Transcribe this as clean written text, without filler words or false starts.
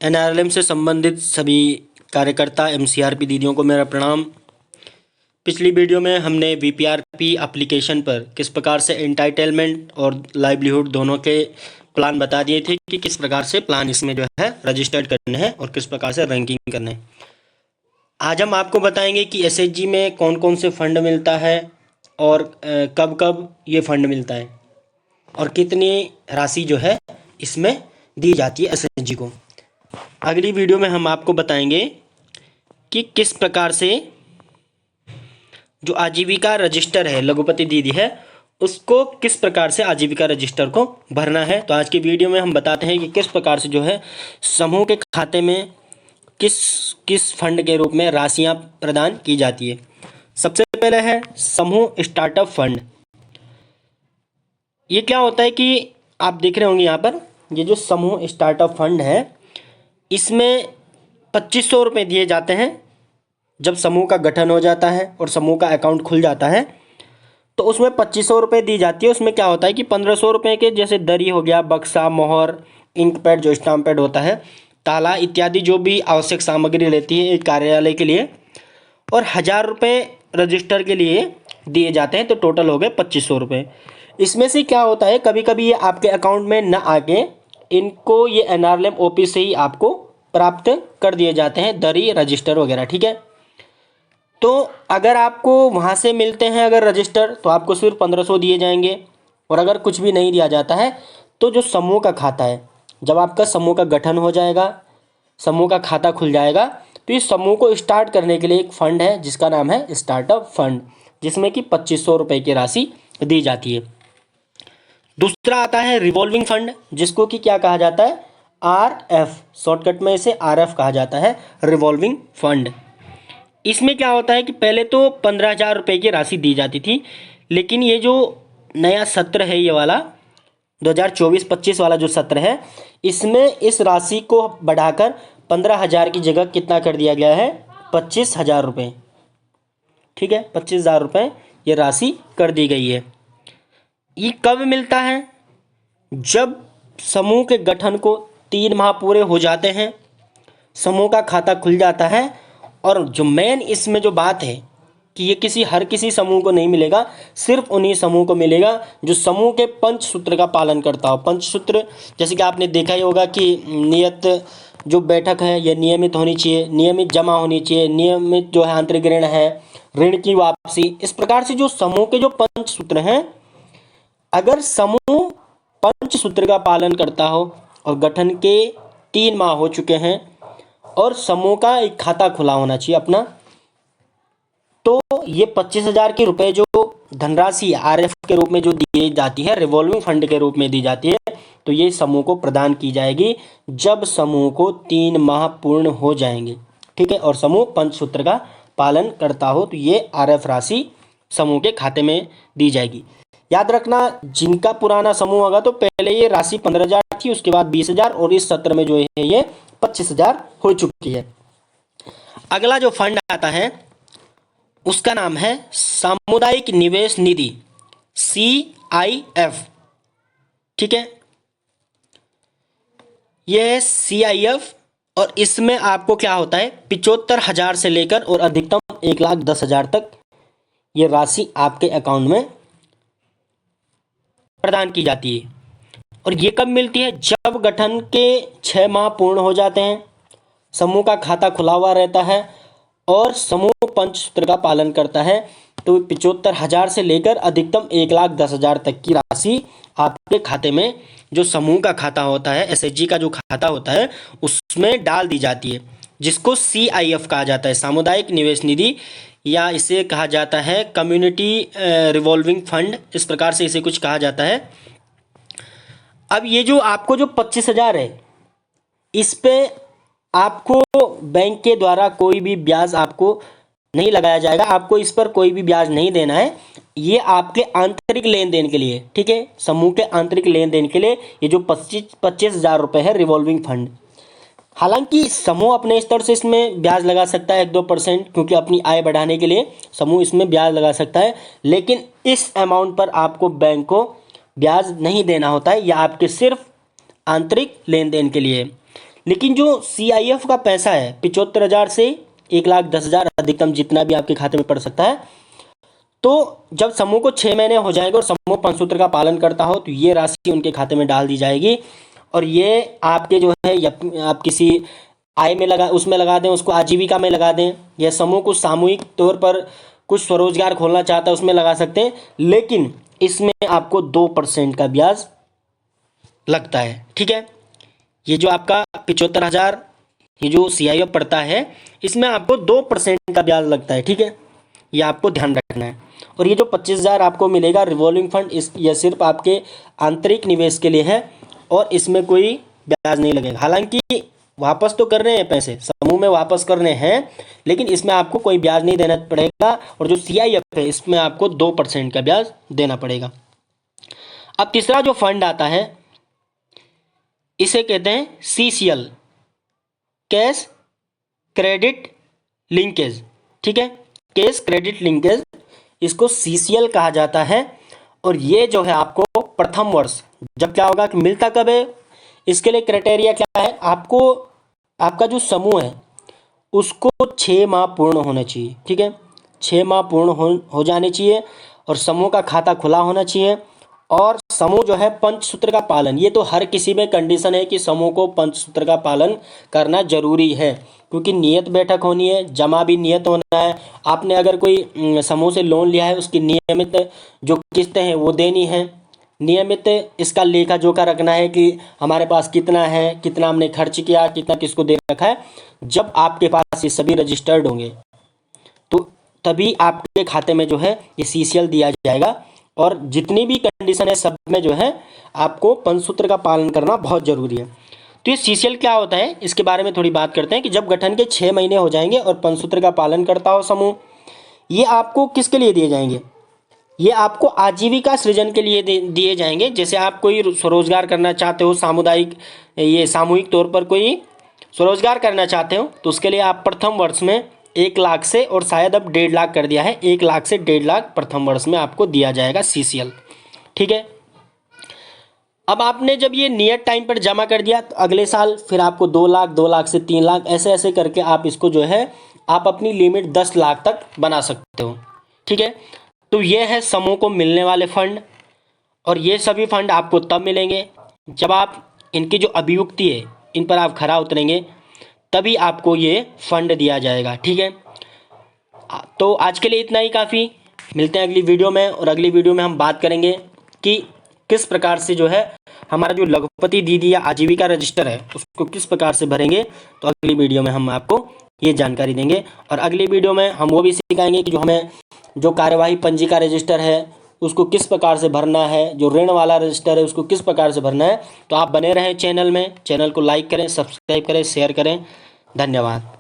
NRLM से संबंधित सभी कार्यकर्ता एमसीआरपी दीदियों को मेरा प्रणाम। पिछली वीडियो में हमने वीपीआरपी एप्लीकेशन पर किस प्रकार से एंटाइटलमेंट और लाइवलीहुड दोनों के प्लान बता दिए थे कि किस प्रकार से प्लान इसमें जो है रजिस्टर्ड करने हैं और किस प्रकार से रैंकिंग करने हैं। आज हम आपको बताएंगे कि एसएचजी में कौन कौन से फंड मिलता है और कब कब ये फंड मिलता है और कितनी राशि जो है इसमें दी जाती है एसएचजी को। अगली वीडियो में हम आपको बताएंगे कि किस प्रकार से जो आजीविका रजिस्टर है, लघुपति दीदी है, उसको किस प्रकार से आजीविका रजिस्टर को भरना है। तो आज की वीडियो में हम बताते हैं कि किस प्रकार से जो है समूह के खाते में किस किस फंड के रूप में राशियां प्रदान की जाती है। सबसे पहले है समूह स्टार्टअप फंड। ये क्या होता है कि आप देख रहे होंगे यहाँ पर, ये जो समूह स्टार्टअप फंड है इसमें 2500 रुपये दिए जाते हैं जब समूह का गठन हो जाता है और समूह का अकाउंट खुल जाता है तो उसमें 2500 रुपये दी जाती है। उसमें क्या होता है कि 1500 रुपये के जैसे दरी हो गया, बक्सा, मोहर, इंक पैड जो स्टाम्प पैड होता है, ताला इत्यादि जो भी आवश्यक सामग्री लेती है एक कार्यालय के लिए, और 1000 रुपये रजिस्टर के लिए दिए जाते हैं। तो टोटल हो गए 2500 रुपये। इसमें से क्या होता है, कभी कभी ये आपके अकाउंट में न आके इनको ये एनआरएलएम ऑफिस से ही आपको प्राप्त कर दिए जाते हैं, दरी, रजिस्टर वगैरह। ठीक है, तो अगर आपको वहाँ से मिलते हैं अगर रजिस्टर तो आपको सिर्फ 1500 दिए जाएंगे। और अगर कुछ भी नहीं दिया जाता है तो जो समूह का खाता है, जब आपका समूह का गठन हो जाएगा, समूह का खाता खुल जाएगा, तो इस समूह को स्टार्ट करने के लिए एक फ़ंड है जिसका नाम है स्टार्टअप फंड, जिसमें कि 2500 रुपये की राशि दी जाती है। दूसरा आता है रिवॉल्विंग फंड, जिसको कि क्या कहा जाता है, आरएफ, शॉर्टकट में इसे आरएफ कहा जाता है, रिवॉल्विंग फंड। इसमें क्या होता है कि पहले तो 15,000 रुपये की राशि दी जाती थी, लेकिन ये जो नया सत्र है, ये वाला 2024-25 वाला जो सत्र है, इसमें इस राशि को बढ़ाकर 15,000 की जगह कितना कर दिया गया है, 25,000 रुपये। ठीक है, 25,000 रुपये ये राशि कर दी गई है। ये कब मिलता है, जब समूह के गठन को 3 माह पूरे हो जाते हैं, समूह का खाता खुल जाता है। और जो मेन इसमें जो बात है कि ये हर किसी समूह को नहीं मिलेगा, सिर्फ उन्हीं समूह को मिलेगा जो समूह के पंचसूत्र का पालन करता हो। पंचसूत्र जैसे कि आपने देखा ही होगा कि नियत जो बैठक है ये नियमित होनी चाहिए, नियमित जमा होनी चाहिए, नियमित जो है आंतरिक ऋण है, ऋण की वापसी। इस प्रकार से जो समूह के जो पंचसूत्र हैं, अगर समूह पंचसूत्र का पालन करता हो और गठन के 3 माह हो चुके हैं और समूह का एक खाता खुला होना चाहिए अपना, तो ये 25,000 के रुपए जो धनराशि आरएफ के रूप में जो दी जाती है, रिवॉल्विंग फंड के रूप में दी जाती है, तो ये समूह को प्रदान की जाएगी जब समूह को 3 माह पूर्ण हो जाएंगे। ठीक है, और समूह पंचसूत्र का पालन करता हो तो ये आरएफ राशि समूह के खाते में दी जाएगी। याद रखना, जिनका पुराना समूह होगा तो पहले ये राशि 15,000 थी, उसके बाद 20,000 और इस सत्र में जो है ये 25,000 हो चुकी है। अगला जो फंड आता है उसका नाम है सामुदायिक निवेश निधि, CIF। ठीक है, यह है CIF और इसमें आपको क्या होता है, 75,000 से लेकर और अधिकतम 1,10,000 तक ये राशि आपके अकाउंट में प्रदान की जाती है। और ये कब मिलती है, जब गठन के 6 माह पूर्ण हो जाते हैं, समूह का खाता खुला हुआ रहता है और समूह पंचसूत्र का पालन करता है, तो 75,000 से लेकर अधिकतम 1,10,000 तक की राशि आपके खाते में, जो समूह का खाता होता है, एसएचजी का जो खाता होता है, उसमें डाल दी जाती है, जिसको CIF कहा जाता है, सामुदायिक निवेश निधि, या इसे कहा जाता है कम्युनिटी रिवॉल्विंग फंड, इस प्रकार से इसे कुछ कहा जाता है। अब ये जो आपको जो 25,000 है, इस पे आपको बैंक के द्वारा कोई भी ब्याज आपको नहीं लगाया जाएगा, आपको इस पर कोई भी ब्याज नहीं देना है। ये आपके आंतरिक लेन देन के लिए, ठीक है, समूह के आंतरिक लेन देन के लिए ये जो 25,000 रुपये है रिवॉल्विंग फंड। हालांकि समूह अपने स्तर से इसमें ब्याज लगा सकता है 1-2%, क्योंकि अपनी आय बढ़ाने के लिए समूह इसमें ब्याज लगा सकता है, लेकिन इस अमाउंट पर आपको बैंक को ब्याज नहीं देना होता है, यह आपके सिर्फ आंतरिक लेन देन के लिए। लेकिन जो CIF का पैसा है 75,000 से 1,10,000 अधिकतम जितना भी आपके खाते में पड़ सकता है, तो जब समूह को 6 महीने हो जाएंगे और समूह पंचसूत्र का पालन करता हो तो ये राशि उनके खाते में डाल दी जाएगी। और ये आपके जो है आप किसी आय में उसमें लगा दें, उसको आजीविका में लगा दें, या समूह को सामूहिक तौर पर कुछ स्वरोजगार खोलना चाहता है उसमें लगा सकते हैं, लेकिन इसमें आपको 2% का ब्याज लगता है। ठीक है, ये जो आपका 75,000 ये जो CIF पड़ता है इसमें आपको 2% का ब्याज लगता है। ठीक है, ये आपको ध्यान रखना है। और ये जो 25,000 आपको मिलेगा रिवॉल्विंग फंड, यह सिर्फ आपके आंतरिक निवेश के लिए है और इसमें कोई ब्याज नहीं लगेगा। हालांकि वापस तो कर रहे हैं पैसे, समूह में वापस करने हैं, लेकिन इसमें आपको कोई ब्याज नहीं देना पड़ेगा। और जो CIF है इसमें आपको 2% का ब्याज देना पड़ेगा। अब तीसरा जो फंड आता है इसे कहते हैं CCL, कैश क्रेडिट लिंकेज। ठीक है, कैश क्रेडिट लिंकेज, इसको CCL कहा जाता है। और ये जो है आपको प्रथम वर्ष जब क्या होगा कि मिलता कब है, इसके लिए क्राइटेरिया क्या है, आपको आपका जो समूह है उसको 6 माह पूर्ण होना चाहिए। ठीक है, 6 माह पूर्ण हो जाने चाहिए और समूह का खाता खुला होना चाहिए। और समूह जो है पंचसूत्र का पालन, ये तो हर किसी में कंडीशन है कि समूह को पंचसूत्र का पालन करना जरूरी है, क्योंकि नियत बैठक होनी है, जमा भी नियत होना है। आपने अगर कोई समूह से लोन लिया है उसकी नियमित जो किस्तें हैं वो देनी है, नियमित इसका लेखा जोखा रखना है कि हमारे पास कितना है, कितना हमने खर्च किया, कितना किसको दे रखा है। जब आपके पास ये सभी रजिस्टर्ड होंगे तो तभी आपके खाते में जो है ये CCL दिया जाएगा। और जितनी भी कंडीशन है सब में जो है आपको पंचसूत्र का पालन करना बहुत ज़रूरी है। तो ये CCL क्या होता है इसके बारे में थोड़ी बात करते हैं कि जब गठन के 6 महीने हो जाएंगे और पंचसूत्र का पालन करता हो समूह, ये आपको किसके लिए दिए जाएंगे, ये आपको आजीविका सृजन के लिए दिए जाएंगे। जैसे आप कोई स्वरोजगार करना चाहते हो, सामूहिक तौर पर कोई स्वरोजगार करना चाहते हो, तो उसके लिए आप प्रथम वर्ष में 1 लाख से, और शायद अब 1.5 लाख कर दिया है, 1 लाख से 1.5 लाख प्रथम वर्ष में आपको दिया जाएगा CCL। ठीक है, अब आपने जब ये नियत टाइम पर जमा कर दिया तो अगले साल फिर आपको 2 लाख, 2 लाख से 3 लाख, ऐसे ऐसे करके आप इसको जो है आप अपनी लिमिट 10 लाख तक बना सकते हो। ठीक है, तो ये है समूह को मिलने वाले फंड। और ये सभी फंड आपको तब मिलेंगे जब आप इनकी जो अभियुक्ति है इन पर आप खरा उतरेंगे, तभी आपको ये फंड दिया जाएगा। ठीक है, तो आज के लिए इतना ही काफ़ी। मिलते हैं अगली वीडियो में, और अगली वीडियो में हम बात करेंगे कि किस प्रकार से जो है हमारा जो लघुपति दीदी या आजीविका रजिस्टर है उसको किस प्रकार से भरेंगे। तो अगली वीडियो में हम आपको ये जानकारी देंगे। और अगली वीडियो में हम वो भी सिखाएंगे कि जो हमें जो कार्यवाही पंजिका रजिस्टर है उसको किस प्रकार से भरना है, जो ऋण वाला रजिस्टर है उसको किस प्रकार से भरना है। तो आप बने रहें चैनल में, चैनल को लाइक करें, सब्सक्राइब करें, शेयर करें। धन्यवाद।